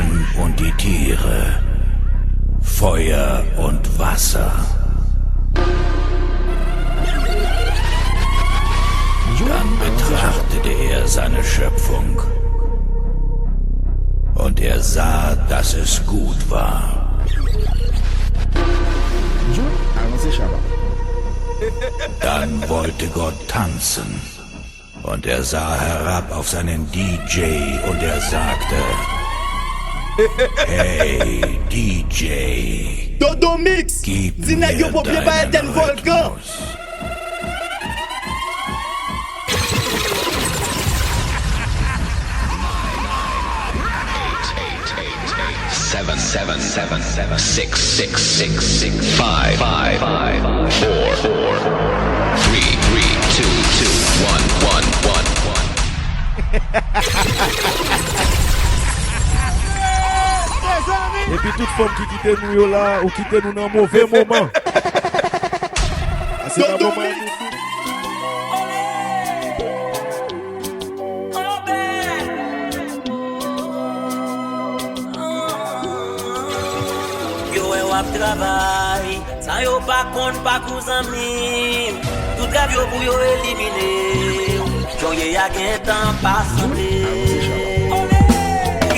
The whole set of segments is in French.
Menschen und die Tiere, Feuer und Wasser. Dann betrachtete er seine Schöpfung und er sah, dass es gut war. Dann wollte Gott tanzen und er sah herab auf seinen DJ und er sagte: Hey DJ, Dodo Mix, gib mir Zinegyo probier bei den deinen Volcan. Rhythmus. Seven, 6, 6, 6, 6, 5, 5, 5, 4, 4, 3, 3, 2, 2, 1, 1, 1, 1. Et puis toute femme qui quitte nous là, ou quitte nous dans un mauvais moment. C'est un moment. Travail, ça yo pas compte pas cous amis. Tout grave yo pour yo éliminer. Joye a gen temps pas semblé.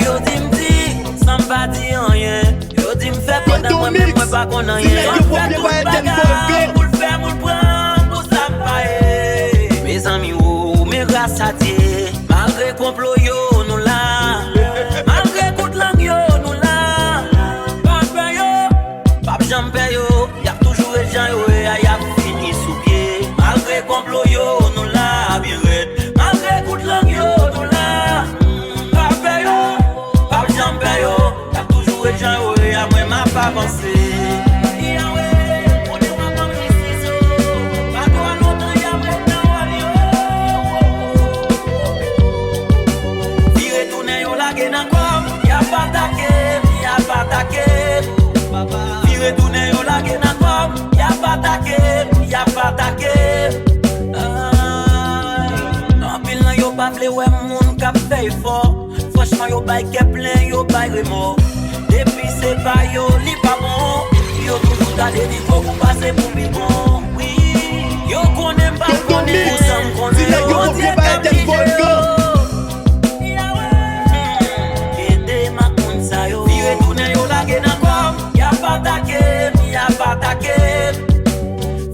Yo di m'di, ça m'pa di rien. Yo di m'fait pendant moi même moi pas qu'on rien. Yo fait tout bagay, pour le faire, pour le prendre, pour ça m'paye. Mes amis ou mes grâce à Dieu, malgré complot yo nous là. Malgré coup de langue yo nous là. J'aime yo, y'a toujours les gens yo et y'a fini sous pied. Malgré complot yo, nous la bien red. Malgré coup de langue yo, nous la pape yo, pape j'aime yo. Y'a toujours les gens yo et y'a moi m'a pas avancé. Vire tourner yo la gaine encore, y'a pas attaqué, y'a pas attaqué. Retourner yo la gen encore, y'a pas attaqué, y'a pas attaqué. En pile nan yo pa vle wè moun k'ap fè fort. Franchement yo bay ke plein, yo bay remords. Depuis c'est pas yo li pa bon. Yo toujours gade di faut pou passe pou mi bon. Oui, yo konnen pas konnen pou sam konnen. Yo probier bay den Volcan. Kede ma kon sa yo. Retourner yo la gen encore. Y'a pas attaqué,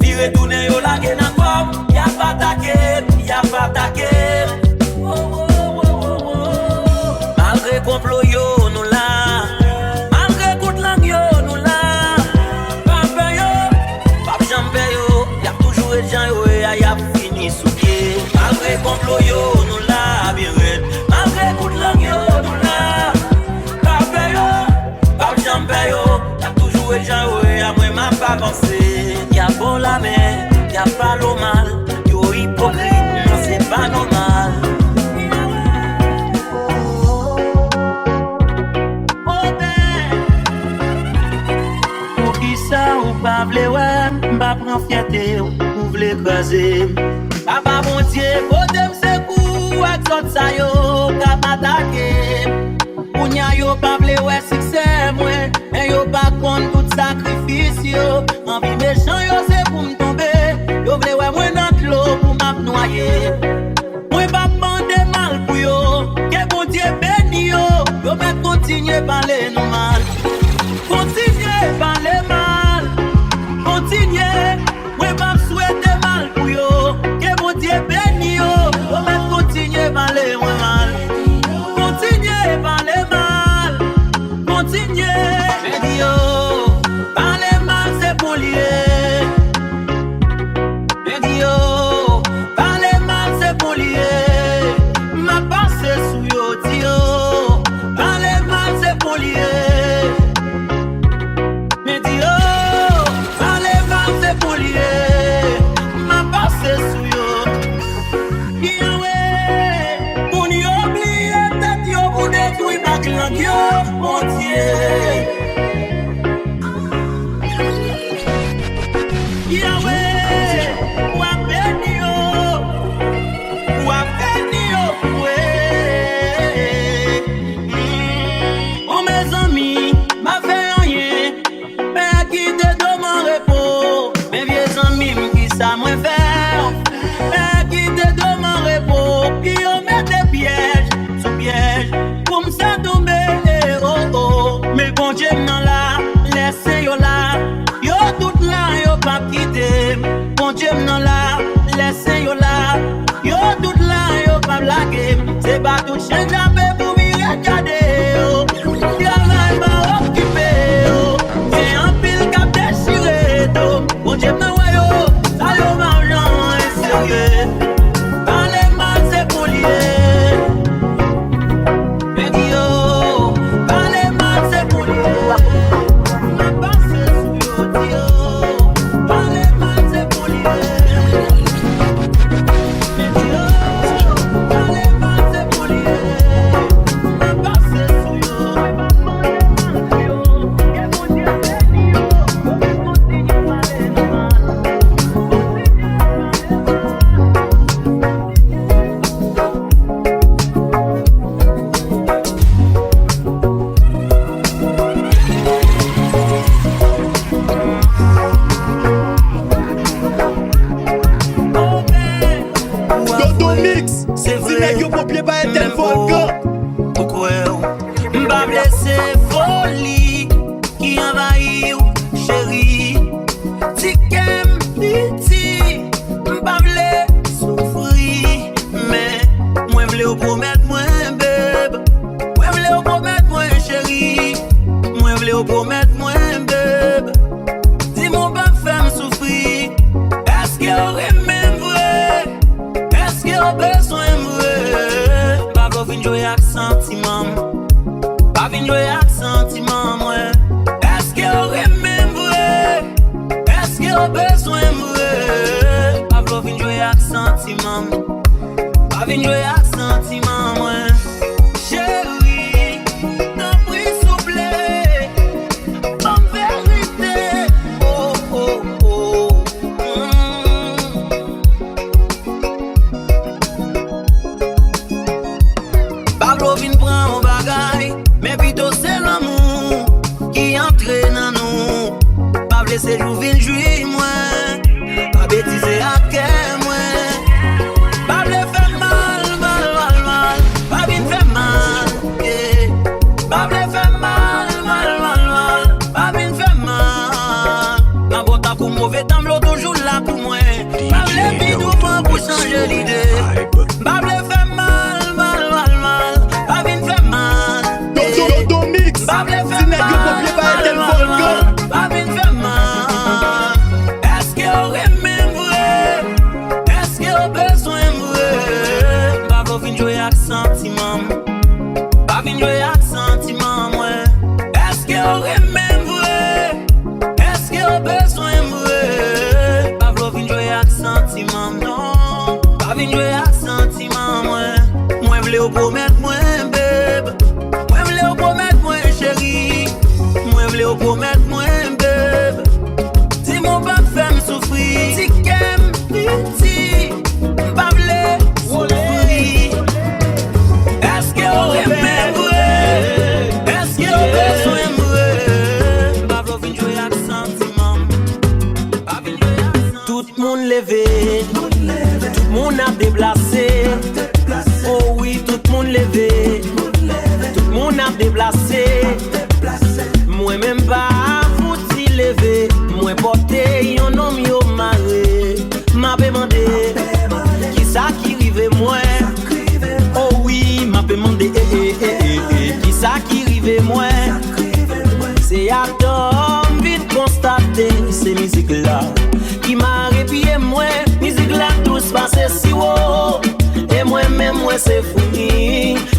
vire tourner yo la gen encore. Y'a pas attaqué, y'a pas attaqué. Malgré complot yo nous là, malgré coup de langue yo nous là. Pape yo, pape jambe yo, y'a toujours les gens yo et y'a fini sous pied. Malgré complot yo nous là, bien red. Malgré coup de langue yo nous là. Pape yo, pape jambe yo. Les gens y'a moi m'a pas avancé. Y'a bon la mer, y'a pas l'eau mal. Yo hypocrite, non c'est pas normal. Pour qui ça ou pas vle ouais, m'pa prend fierté ou vle écraser. Papa bon Dieu, potem se kou ak zot sa yo k'ap attaqué. Kounya yo pa vle ouais succès mwen, mais yo pa compte tout sacrifice yo. Envie méchant yo c'est pour m'tomber. Yo vle ouais moi dans l'eau pour m'ap noyer. Moi pa demander mal pour yo, que bon Dieu béni yo. Yo mais continuer parler nous mal. Continuer parler mal. Continuer, moi pa souhaiter mal pour yo, que bon Dieu béni yo. Yo mais continuer parler moi mal. Continuer parler mal. Continuer, mais yo, parler mal c'est pour lier. Mais yo, parler mal c'est pour lier. Ma pensée sous yo, yo, parler mal c'est pour lier. quitter. Bon Dieu m'en là, laissez yo là. Yo tout là, yo pas blaguer. C'est pas tout chien d'abé pour m'y regarder. Travail m'a occupé. Et un pile cap déchiré. Bon Dieu m'en ouais yo, ça yo m'argent est sérieux. Parlez mal c'est pour lier. Mais yo, parlez mal c'est pour lier. C'est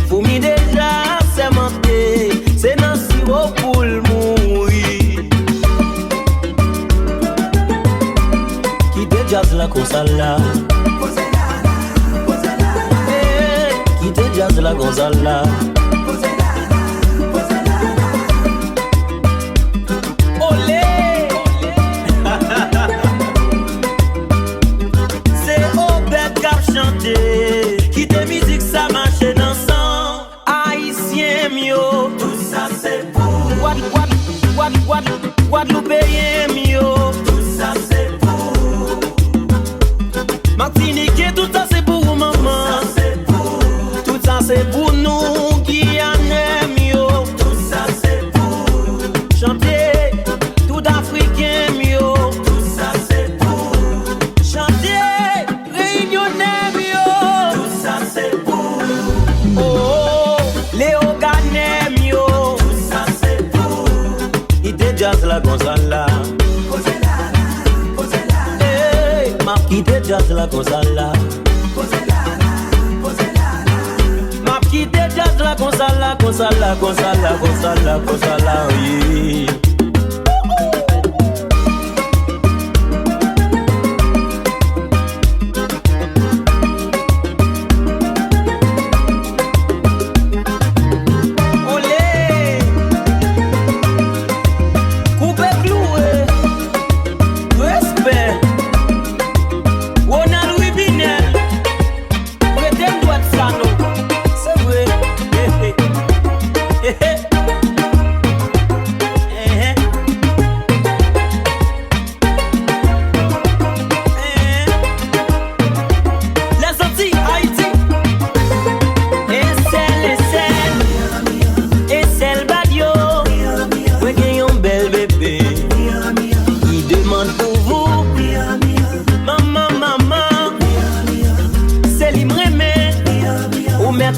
fourmi déjà, c'est monté, c'est dans si haut pour le mourir. Qui te jazz la consala, qui te jazz la gonzala. Qui te musique ça marche dansant. Haïtien mio, tout ça c'est pour Guadeloupéen mio, tout ça c'est pour Martinique, tout ça c'est pour maman. Tout ça c'est pour nous Guyanais mio, tout ça c'est pour chanter tout africain mio, tout ça c'est comme ça là. Hey, m'a quitté jazz là comme ça là. M'a quitté jazz là comme ça là, comme ça là, comme ça là, comme ça là, comme ça là, oui.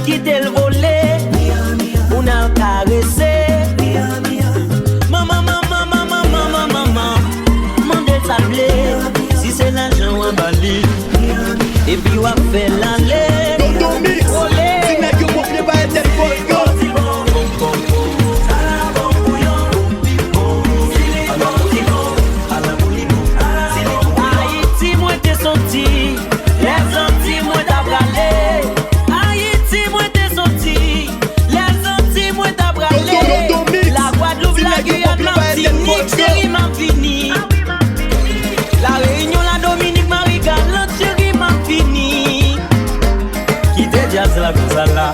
Quitter le volet, on a caressé. Maman, maman, maman, maman, maman, mandé tablé. Si c'est l'argent on valide, et puis on fait l'aller. Tonton Mix, si n'a que mon pied pas être Haïti, moi t'es sorti, les Antilles, moi t'as bralé. La Guadeloupe, la Guyane, Martinique, chérie m'a fini. La Réunion, la Dominique, Marie-Galante, chérie m'a fini. Quitte jazz la comme ça là.